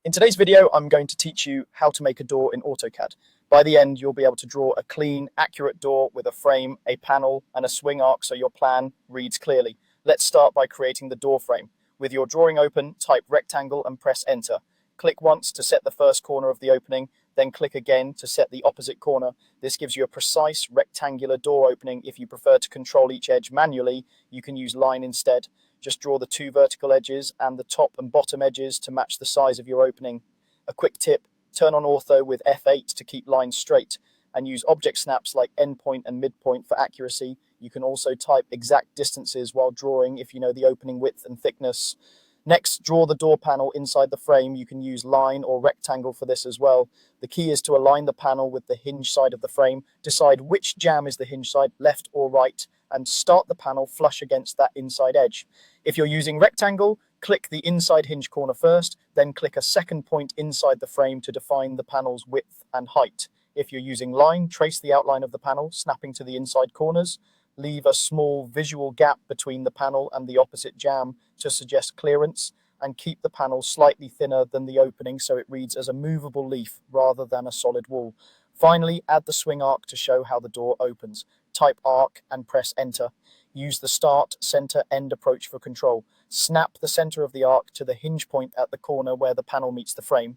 In today's video, I'm going to teach you how to make a door in AutoCAD. By the end, you'll be able to draw a clean, accurate door with a frame, a panel, and a swing arc so your plan reads clearly. Let's start by creating the door frame. With your drawing open, type rectangle and press enter. Click once to set the first corner of the opening, then click again to set the opposite corner. This gives you a precise rectangular door opening. If you prefer to control each edge manually, you can use line instead. Just draw the two vertical edges and the top and bottom edges to match the size of your opening. A quick tip, turn on ortho with F8 to keep lines straight and use object snaps like endpoint and midpoint for accuracy. You can also type exact distances while drawing if you know the opening width and thickness. Next, draw the door panel inside the frame. You can use line or rectangle for this as well. The key is to align the panel with the hinge side of the frame. Decide which jamb is the hinge side, left or right, and start the panel flush against that inside edge. If you're using rectangle, click the inside hinge corner first, then click a second point inside the frame to define the panel's width and height. If you're using line, trace the outline of the panel, snapping to the inside corners. Leave a small visual gap between the panel and the opposite jamb to suggest clearance, and keep the panel slightly thinner than the opening so it reads as a movable leaf rather than a solid wall. Finally, add the swing arc to show how the door opens. Type arc and press enter. Use the start, center, end approach for control. Snap the center of the arc to the hinge point at the corner where the panel meets the frame.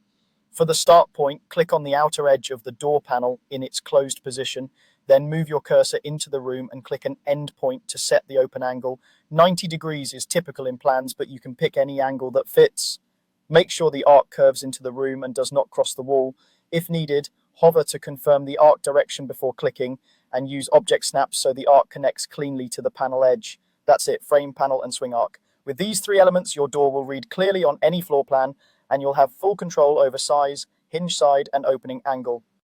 For the start point, click on the outer edge of the door panel in its closed position. Then move your cursor into the room and click an end point to set the open angle. 90 degrees is typical in plans, but you can pick any angle that fits. Make sure the arc curves into the room and does not cross the wall. If needed, hover to confirm the arc direction before clicking, and use object snaps so the arc connects cleanly to the panel edge. That's it, frame, panel, and swing arc. With these three elements, your door will read clearly on any floor plan, and you'll have full control over size, hinge side, and opening angle.